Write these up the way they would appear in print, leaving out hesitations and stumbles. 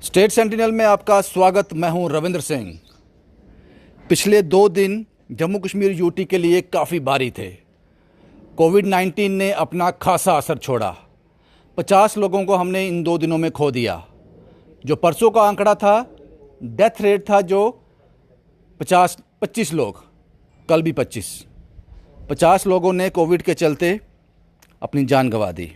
State sentinel में आपका स्वागत। मैं हूं रविंद्र सिंह। पिछले 2 दिन जम्मू कश्मीर यूटी के लिए काफ़ी भारी थे। कोविड-19 ने अपना खासा असर छोड़ा। 50 लोगों को हमने इन 2 दिनों में खो दिया। जो परसों का आंकड़ा था, डेथ रेट था जो 25 लोग, कल भी 50 लोगों ने कोविड के चलते अपनी जान गंवा दी।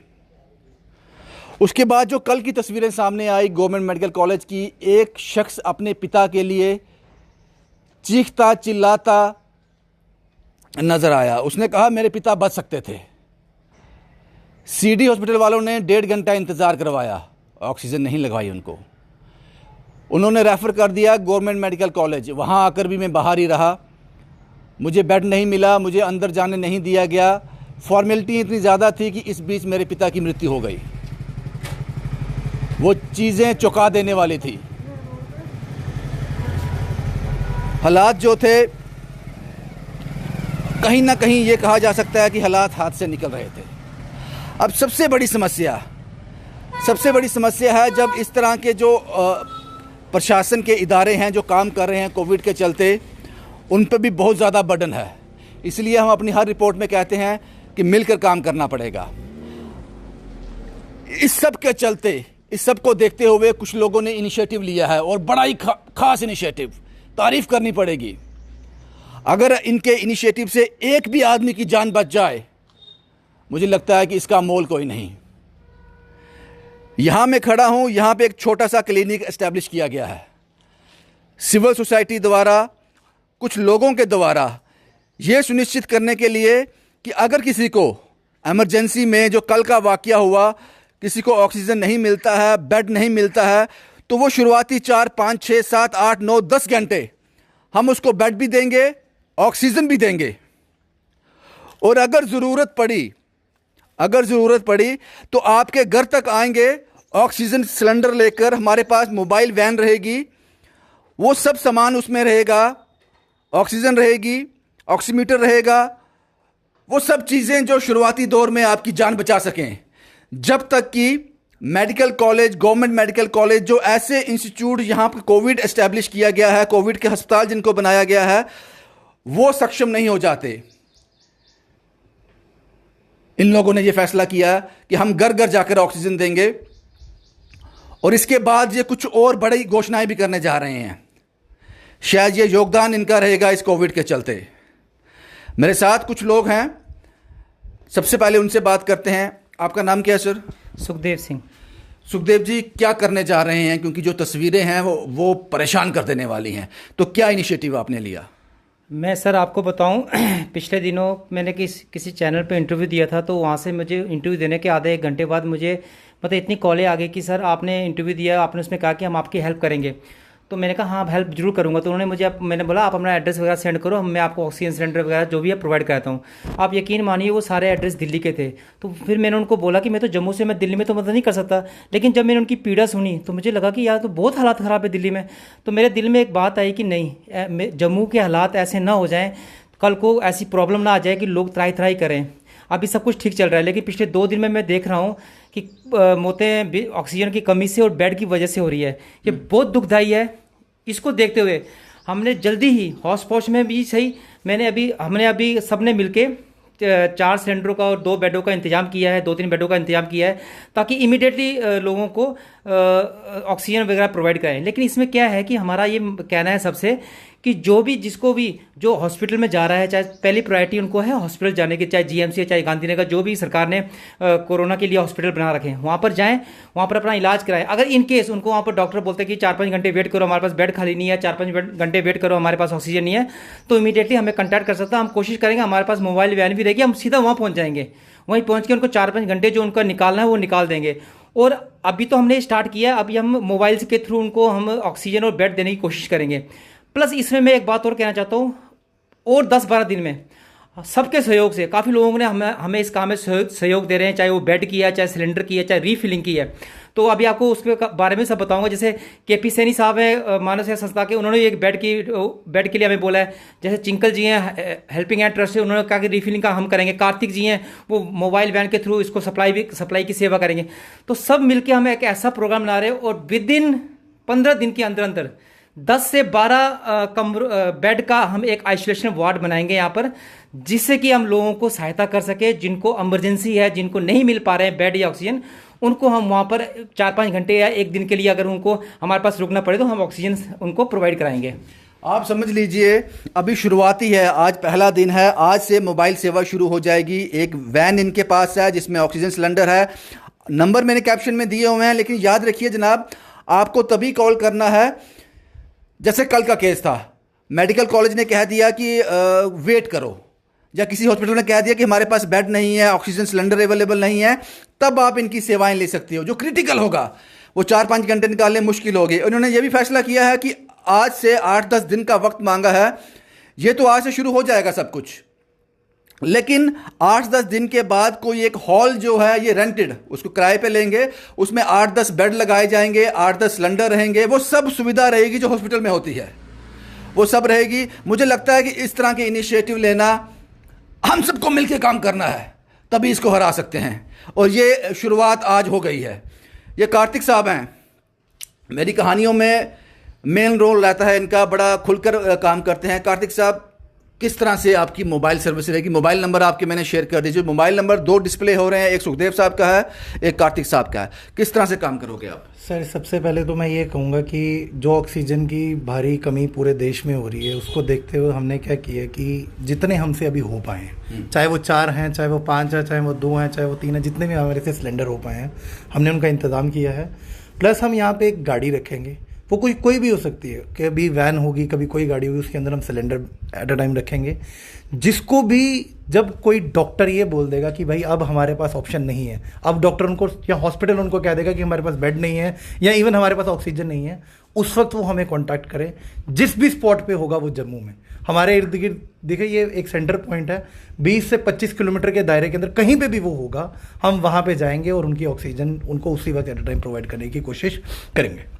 उसके बाद जो कल की तस्वीरें सामने आई गवर्नमेंट मेडिकल कॉलेज की, एक शख्स अपने पिता के लिए चीखता चिल्लाता नजर आया। उसने कहा मेरे पिता बच सकते थे। सीडी हॉस्पिटल वालों ने 1.5 घंटा इंतज़ार करवाया, ऑक्सीजन नहीं लगवाई उनको। उन्होंने रेफ़र कर दिया गवर्नमेंट मेडिकल कॉलेज। वहाँ आकर भी मैं बाहर ही रहा, मुझे बेड नहीं मिला, मुझे अंदर जाने नहीं दिया गया। फॉर्मेलिटी इतनी ज़्यादा थी कि इस बीच मेरे पिता की मृत्यु हो गई। वो चीज़ें चौंका देने वाली थी। हालात जो थे, कहीं ना कहीं ये कहा जा सकता है कि हालात हाथ से निकल रहे थे। अब सबसे बड़ी समस्या है जब इस तरह के जो प्रशासन के इदारे हैं जो काम कर रहे हैं कोविड के चलते, उन पर भी बहुत ज़्यादा बर्डन है। इसलिए हम अपनी हर रिपोर्ट में कहते हैं कि मिलकर काम करना पड़ेगा। इस सब के चलते, इस सब को देखते हुए कुछ लोगों ने इनिशिएटिव लिया है, और बड़ा ही खास इनिशिएटिव, तारीफ करनी पड़ेगी। अगर इनके इनिशिएटिव से एक भी आदमी की जान बच जाए, मुझे लगता है कि इसका मोल कोई नहीं। यहां मैं खड़ा हूं, यहां पे एक छोटा सा क्लिनिक एस्टैब्लिश किया गया है सिविल सोसाइटी द्वारा, कुछ लोगों के द्वारा, यह सुनिश्चित करने के लिए कि अगर किसी को इमरजेंसी में, जो कल का वाकया हुआ, किसी को ऑक्सीजन नहीं मिलता है, बेड नहीं मिलता है, तो वो शुरुआती 4, 5, 6, 7, 8, 9, 10 घंटे हम उसको बेड भी देंगे, ऑक्सीजन भी देंगे। और अगर ज़रूरत पड़ी तो आपके घर तक आएंगे ऑक्सीजन सिलेंडर लेकर। हमारे पास मोबाइल वैन रहेगी, वो सब सामान उसमें रहेगा, ऑक्सीजन रहेगी, ऑक्सीमीटर रहेगा, वो सब चीज़ें जो शुरुआती दौर में आपकी जान बचा सकें। जब तक कि medical college, government medical college, जो ऐसे इंस्टीट्यूट यहाँ पर कोविड एस्टैब्लिश किया गया है, कोविड के अस्पताल जिनको बनाया गया है, वो सक्षम नहीं हो जाते। इन लोगों ने ये फैसला किया कि हम घर घर जाकर ऑक्सीजन देंगे, और इसके बाद ये कुछ और बड़ी घोषणाएं भी करने जा रहे हैं। शायद ये योगदान इनका रहेगा इस कोविड के चलते। मेरे साथ कुछ लोग हैं, सबसे पहले उनसे बात करते हैं। आपका नाम क्या है सर? सुखदेव सिंह। सुखदेव जी, क्या करने जा रहे हैं? क्योंकि जो तस्वीरें हैं वो परेशान कर देने वाली हैं। तो क्या इनिशिएटिव आपने लिया? मैं सर आपको बताऊं, पिछले दिनों मैंने किसी चैनल पे इंटरव्यू दिया था, तो वहाँ से मुझे इंटरव्यू देने के आधे 1 घंटे बाद मुझे मतलब इतनी कॉलें आ गई कि सर आपने इंटरव्यू दिया, आपने उसमें कहा कि हम आपकी हेल्प करेंगे। तो मैंने कहा हाँ हेल्प जरूर करूँगा। तो उन्होंने मैंने बोला आप अपना एड्रेस वगैरह सेंड करो, मैं आपको ऑक्सीजन सिलेंडर वगैरह जो भी है प्रोवाइड कराता हूँ। आप यकीन मानिए वो सारे एड्रेस दिल्ली के थे। तो फिर मैंने उनको बोला कि मैं तो जम्मू से, मैं दिल्ली में तो मदद नहीं कर सकता। लेकिन जब मैंने उनकी पीड़ा सुनी तो मुझे लगा कि यार तो बहुत हालात ख़राब है दिल्ली में। तो मेरे दिल में एक बात आई कि नहीं, जम्मू के हालात ऐसे ना हो जाएँ, कल को ऐसी प्रॉब्लम ना आ जाए कि लोग त्राही त्राही करें। अभी सब कुछ ठीक चल रहा है, लेकिन पिछले 2 दिन में मैं देख रहा हूँ कि मौतें ऑक्सीजन की कमी से और बेड की वजह से हो रही है। ये बहुत दुखदाई है। इसको देखते हुए हमने जल्दी ही हॉस्पिटल में भी सही, हमने अभी सबने मिलके 4 सिलेंडरों का और 2 बेडों का इंतजाम किया है, 2-3 बेडों का इंतजाम किया है, ताकि इमीडिएटली लोगों को ऑक्सीजन वगैरह प्रोवाइड करें। लेकिन इसमें क्या है कि हमारा ये कहना है सबसे कि जो हॉस्पिटल में जा रहा है, चाहे पहली प्रायोरिटी उनको है हॉस्पिटल जाने की, चाहे जीएमसी है, चाहे गांधीनगर, जो भी सरकार ने कोरोना के लिए हॉस्पिटल बना रखे हैं, वहाँ पर जाएं, वहाँ पर अपना इलाज कराएं। अगर इन केस उनको वहाँ पर डॉक्टर बोलते हैं कि 4-5 घंटे वेट करो, हमारे पास बेड खाली नहीं है, 4-5 घंटे वेट करो, हमारे पास ऑक्सीजन नहीं है, तो इमीडिएटली हमें कॉन्टैक्ट कर सकता है। हम कोशिश करेंगे, हमारे पास मोबाइल वैन भी रहेगी, हम सीधा वहाँ पहुँच जाएंगे। वहीं पहुँच के उनको 4-5 घंटे जो उनका निकालना है वो निकाल देंगे। और अभी तो हमने स्टार्ट किया, अभी हम मोबाइल के थ्रू उनको हम ऑक्सीजन और बेड देने की कोशिश करेंगे। प्लस इसमें मैं एक बात और कहना चाहता हूँ, और 10-12 दिन में सबके सहयोग से काफ़ी लोगों ने हमें इस काम में सहयोग दे रहे हैं, चाहे वो बेड की है, चाहे सिलेंडर की है, चाहे रीफिलिंग की है। तो अभी आपको उसके बारे में सब बताऊंगा। जैसे केपी सैनी साहब है मानव सेवा संस्था के, उन्होंने एक बेड के लिए हमें बोला है। जैसे चिंकल जी हैं हेल्पिंग हैंड ट्रस्ट से, उन्होंने कहा कि रीफिलिंग का हम करेंगे। कार्तिक जी हैं, वो मोबाइल वैन के थ्रू इसको सप्लाई की सेवा करेंगे। तो सब मिलकर हम एक ऐसा प्रोग्राम बना रहे हैं, और विद इन 15 दिन के अंदर अंदर 10 से 12 बेड का हम एक आइसोलेशन वार्ड बनाएंगे यहाँ पर, जिससे कि हम लोगों को सहायता कर सके, जिनको इमरजेंसी है, जिनको नहीं मिल पा रहे हैं बेड या ऑक्सीजन, उनको हम वहाँ पर 4-5 घंटे या एक दिन के लिए अगर उनको हमारे पास रुकना पड़े तो हम ऑक्सीजन उनको प्रोवाइड कराएंगे। आप समझ लीजिए अभी शुरुआती है, आज पहला दिन है, आज से मोबाइल सेवा शुरू हो जाएगी। एक वैन इनके पास है जिसमें ऑक्सीजन सिलेंडर है, नंबर मैंने कैप्शन में दिए हुए हैं, लेकिन याद रखिए जनाब, आपको तभी कॉल करना है जैसे कल का केस था, मेडिकल कॉलेज ने कह दिया कि वेट करो, या किसी हॉस्पिटल ने कह दिया कि हमारे पास बेड नहीं है, ऑक्सीजन सिलेंडर अवेलेबल नहीं है, तब आप इनकी सेवाएं ले सकते हो। जो क्रिटिकल होगा वो 4-5 घंटे निकालने मुश्किल होगी। उन्होंने ये भी फैसला किया है कि आज से 8-10 दिन का वक्त मांगा है। ये तो आज से शुरू हो जाएगा सब कुछ, लेकिन 8-10 दिन के बाद कोई एक हॉल जो है ये रेंटेड, उसको किराए पे लेंगे, उसमें 8-10 बेड लगाए जाएंगे, 8-10 सिलेंडर रहेंगे, वो सब सुविधा रहेगी जो हॉस्पिटल में होती है, वो सब रहेगी। मुझे लगता है कि इस तरह के इनिशिएटिव लेना, हम सबको मिलकर काम करना है, तभी इसको हरा सकते हैं। और ये शुरुआत आज हो गई है। ये कार्तिक साहब हैं, मेरी कहानियों में मेन रोल रहता है इनका, बड़ा खुलकर काम करते हैं। कार्तिक साहब, किस तरह से आपकी मोबाइल सर्विस रहेगी? मोबाइल नंबर आपके मैंने शेयर कर दीजिए। मोबाइल नंबर 2 डिस्प्ले हो रहे हैं, एक सुखदेव साहब का है, एक कार्तिक साहब का है। किस तरह से काम करोगे आप? सर, सबसे पहले तो मैं ये कहूँगा कि जो ऑक्सीजन की भारी कमी पूरे देश में हो रही है, उसको देखते हुए हमने क्या किया कि जितने हमसे अभी हो पाए हैं, चाहे वो 4 हैं, चाहे वो 5 हैं, चाहे वो 2 हैं, चाहे वो 3 हैं, जितने भी हमारे से सिलेंडर हो पाए हैं, हमने उनका इंतज़ाम किया है। प्लस हम यहाँ पे एक गाड़ी रखेंगे, वो कोई भी हो सकती है, कभी वैन होगी, कभी कोई गाड़ी होगी, उसके अंदर हम सिलेंडर एट अ टाइम रखेंगे। जिसको भी जब कोई डॉक्टर ये बोल देगा कि भाई अब हमारे पास ऑप्शन नहीं है, अब डॉक्टर उनको या हॉस्पिटल उनको कह देगा कि हमारे पास बेड नहीं है या इवन हमारे पास ऑक्सीजन नहीं है, उस वक्त वो हमें कॉन्टैक्ट करें। जिस भी स्पॉट पे होगा वो जम्मू में, हमारे इर्द गिर्द देखिए ये एक सेंटर पॉइंट है, 20 से 25 किलोमीटर के दायरे के अंदर कहीं पे भी वो होगा, हम वहाँ पे जाएंगे और उनकी ऑक्सीजन उनको उसी वक्त एट अ टाइम प्रोवाइड करने की कोशिश करेंगे।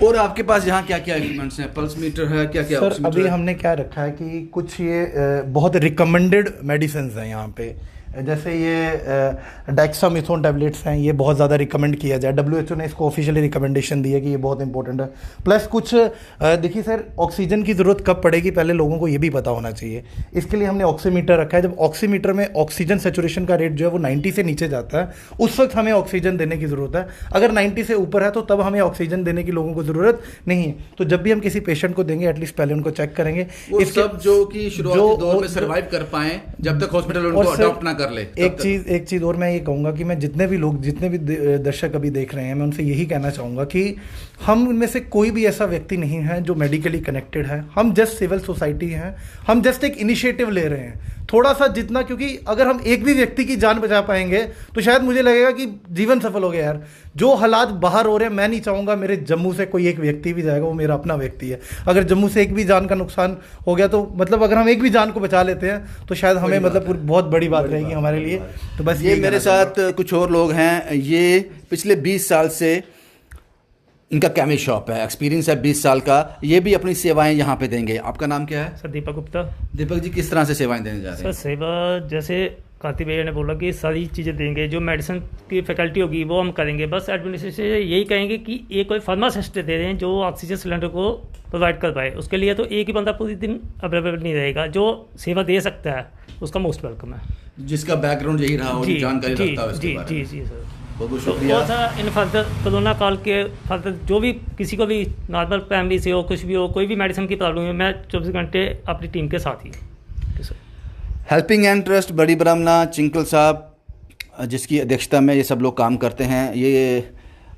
और आपके पास यहाँ क्या क्या इक्विपमेंट्स हैं? पल्स मीटर है, क्या क्या? सर, अभी हमने क्या रखा है कि कुछ ये बहुत रिकमेंडेड मेडिसिन हैं यहाँ पे, जैसे ये डेक्सामेथोन टैबलेट्स हैं, ये बहुत ज़्यादा रिकमेंड किया जाए, WHO ने इसको ऑफिशियली रिकमेंडेशन दी है कि ये बहुत इंपॉर्टेंट है। प्लस कुछ देखिए सर, ऑक्सीजन की ज़रूरत कब पड़ेगी पहले लोगों को ये भी पता होना चाहिए, इसके लिए हमने ऑक्सीमीटर रखा है। जब ऑक्सीमीटर में ऑक्सीजन सेचुरेशन का रेट जो है वो 90 से नीचे जाता है, उस वक्त हमें ऑक्सीजन देने की ज़रूरत है। अगर 90 से ऊपर है तो तब हमें ऑक्सीजन देने की लोगों को ज़रूरत नहीं है। तो जब भी हम किसी पेशेंट को देंगे, एटलीस्ट पहले उनको चेक करेंगे, सब जो कि शुरुआती दौर में सर्वाइव कर पाएं, जब तक हॉस्पिटल उनको अडॉप्ट ना कर ले। एक चीज़ और मैं ये कहूँगा कि मैं जितने भी दर्शक अभी देख रहे हैं, मैं उनसे यही कहना चाहूँगा कि हम उनमें से कोई भी ऐसा व्यक्ति नहीं है जो मेडिकली कनेक्टेड है। हम जस्ट सिविल सोसाइटी हैं, हम जस्ट एक इनिशिएटिव ले रहे हैं थोड़ा सा जितना, क्योंकि अगर हम एक भी व्यक्ति की जान बचा पाएंगे तो शायद मुझे लगेगा कि जीवन सफल हो गया यार। जो हालात बाहर हो रहे हैं, मैं नहीं चाहूँगा मेरे जम्मू से कोई एक व्यक्ति भी जाएगा, वो मेरा अपना व्यक्ति है। अगर जम्मू से एक भी जान का नुकसान हो गया तो मतलब अगर हम एक भी जान को बचा लेते हैं तो शायद हमें मतलब बहुत बड़ी बात रहेगी हमारे लिए। तो बस ये मेरे साथ कुछ और लोग हैं, ये पिछले 20 साल से इनका केमी शॉप है, एक्सपीरियंस है 20 साल का, ये भी अपनी सेवाएं यहाँ पे देंगे। आपका नाम क्या है? सर दीपक गुप्ता। दीपक जी, किस तरह से सेवाएं देने जा रहे हैं? सर सेवा जैसे कार्तिक भैया ने बोला कि सारी चीज़ें देंगे, जो मेडिसिन की फैकल्टी होगी वो हम करेंगे। बस एडमिनिस्ट्रेशन से यही कहेंगे कि एक कोई फार्मासिस्ट दे रहे हैं जो ऑक्सीजन सिलेंडर को प्रोवाइड कर पाए। उसके लिए तो एक ही बंदा पूरी दिन अवेलेबल नहीं रहेगा, जो सेवा दे सकता है उसका मोस्ट वेलकम है, जिसका बैकग्राउंड यही रहा हो, जानकारी रखता है उसके बारे में। जी सर, बहुत तो शुक्रिया। इन फर्दर कोरोना काल के फर्दर जो भी किसी को भी नॉर्मल फैमिली से हो, कुछ भी हो, कोई भी मेडिसिन की प्रॉब्लम है, मैं 24 घंटे अपनी टीम के साथ ही। हेल्पिंग हैंड ट्रस्ट बड़ी ब्राह्मणा, चिंकल साहब जिसकी अध्यक्षता में ये सब लोग काम करते हैं, ये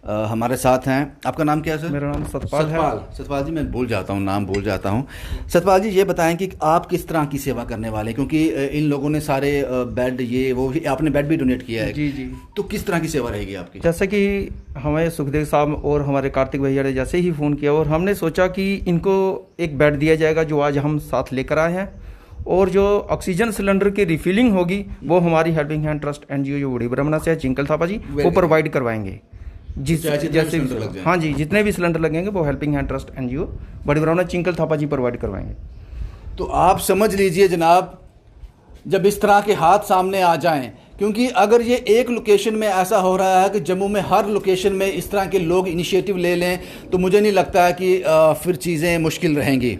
हमारे साथ हैं। आपका नाम क्या है सर? मेरा नाम सतपाल है। सतपाल जी, मैं भूल जाता हूँ, नाम भूल जाता हूँ। सतपाल जी, ये बताएं कि आप किस तरह की सेवा करने वाले हैं, क्योंकि इन लोगों ने सारे बेड ये वो, आपने बेड भी डोनेट किया है। जी जी। तो किस तरह की सेवा रहेगी आपकी? जैसे कि हमें सुखदेव साहब और हमारे कार्तिक भैया ने जैसे ही फ़ोन किया और हमने सोचा कि इनको एक बेड दिया जाएगा जो आज हम साथ लेकर आए हैं, और जो ऑक्सीजन सिलेंडर की रिफिलिंग होगी वो हमारी हेल्पिंग हैंड ट्रस्ट NGO जो बड़ी ब्रह्मणा से है, चिंकल थापा जी, वो प्रोवाइड करवाएंगे। जैसे हाँ जी, जितने भी सिलेंडर लगेंगे वो हेल्पिंग हैंड ट्रस्ट NGO बड़ी ब्रह्मणा चिंकल थापा जी प्रोवाइड करवाएंगे। तो आप समझ लीजिए जनाब, जब इस तरह के हाथ सामने आ जाएं, क्योंकि अगर ये एक लोकेशन में ऐसा हो रहा है कि जम्मू में हर लोकेशन में इस तरह के लोग इनिशिएटिव ले लें, तो मुझे नहीं लगता है कि फिर चीज़ें मुश्किल रहेंगी,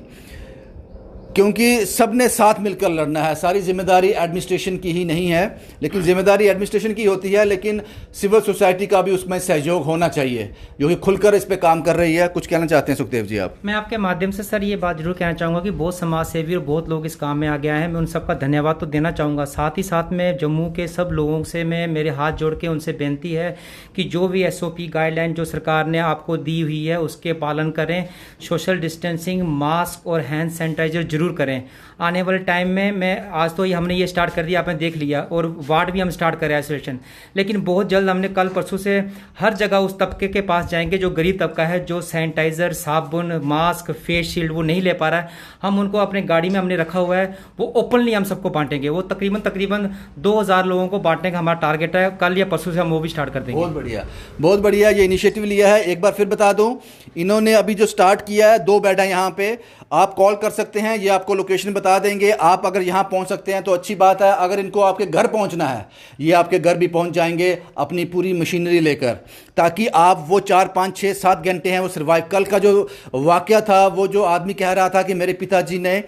क्योंकि सब ने साथ मिलकर लड़ना है। सारी जिम्मेदारी एडमिनिस्ट्रेशन की ही नहीं है, लेकिन जिम्मेदारी एडमिनिस्ट्रेशन की होती है, लेकिन सिविल सोसाइटी का भी उसमें सहयोग होना चाहिए, जो कि खुलकर इस पे काम कर रही है। कुछ कहना चाहते हैं सुखदेव जी आप? मैं आपके माध्यम से सर ये बात जरूर कहना चाहूँगा कि बहुत समाज सेवी और बहुत लोग इस काम में आ गया है। मैं उन सबका धन्यवाद तो देना चाहूँगा। साथ ही साथ में जम्मू के सब लोगों से मैं मेरे हाथ जोड़ के उनसे बेनती है कि जो भी SOP गाइडलाइन जो सरकार ने आपको दी हुई है उसके पालन करें। सोशल डिस्टेंसिंग, मास्क और हैंड सैनिटाइजर जरूर करें। आने वाले टाइम में मैं आज तो हमने ये स्टार्ट कर दिया, आपने देख लिया, और वार्ड भी हम स्टार्ट करें आइसोलेशन, लेकिन बहुत जल्द हमने कल परसों से हर जगह उस तबके के पास जाएंगे जो गरीब तबका है, जो सैनिटाइजर, साबुन, मास्क, फेस शील्ड वो नहीं ले पा रहा है। हम उनको अपने गाड़ी में हमने रखा हुआ है, वो ओपनली हम सबको बांटेंगे। वो तकरीबन 2000 लोगों को बांटने का हमारा टारगेट है। कल या परसों से हम वो भी स्टार्ट कर देंगे। बहुत बढ़िया, बहुत बढ़िया ये इनिशिएटिव लिया है। एक बार फिर बता दूं, इन्होंने अभी जो स्टार्ट किया है, 2 बेड है यहाँ पे, आप कॉल कर सकते हैं, ये आपको लोकेशन बता देंगे। आप अगर यहाँ पहुँच सकते हैं तो अच्छी बात है। अगर इनको आपके घर पहुँचना है, ये आपके घर भी पहुँच जाएंगे अपनी पूरी मशीनरी लेकर, ताकि आप वो 4, 5, 6, 7 घंटे हैं वो सर्वाइव। कल का जो वाकया था, वो जो आदमी कह रहा था कि मेरे पिताजी ने,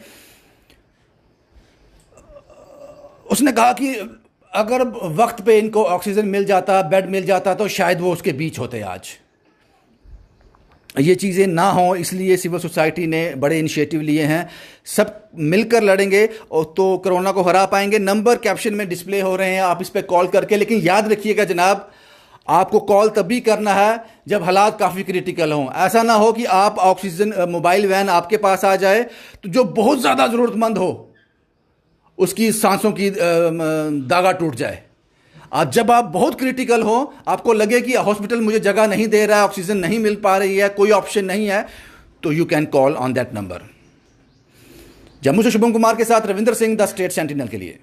उसने कहा कि अगर वक्त पे इनको ऑक्सीजन मिल जाता, बेड मिल जाता, तो शायद वो उसके बीच होते आज। ये चीज़ें ना हो, इसलिए सिविल सोसाइटी ने बड़े इनिशिएटिव लिए हैं। सब मिलकर लड़ेंगे और तो कोरोना को हरा पाएंगे। नंबर कैप्शन में डिस्प्ले हो रहे हैं, आप इस पर कॉल करके, लेकिन याद रखिएगा जनाब, आपको कॉल तभी करना है जब हालात काफ़ी क्रिटिकल हों। ऐसा ना हो कि आप ऑक्सीजन मोबाइल वैन आपके पास आ जाए, तो जो बहुत ज़्यादा ज़रूरतमंद हो उसकी सांसों की दागा टूट जाए। जब आप बहुत क्रिटिकल हो, आपको लगे कि हॉस्पिटल मुझे जगह नहीं दे रहा है, ऑक्सीजन नहीं मिल पा रही है, कोई ऑप्शन नहीं है, तो you can call on that number. Jammu से शुभम कुमार के साथ Ravindra Singh, the state sentinel के लिए।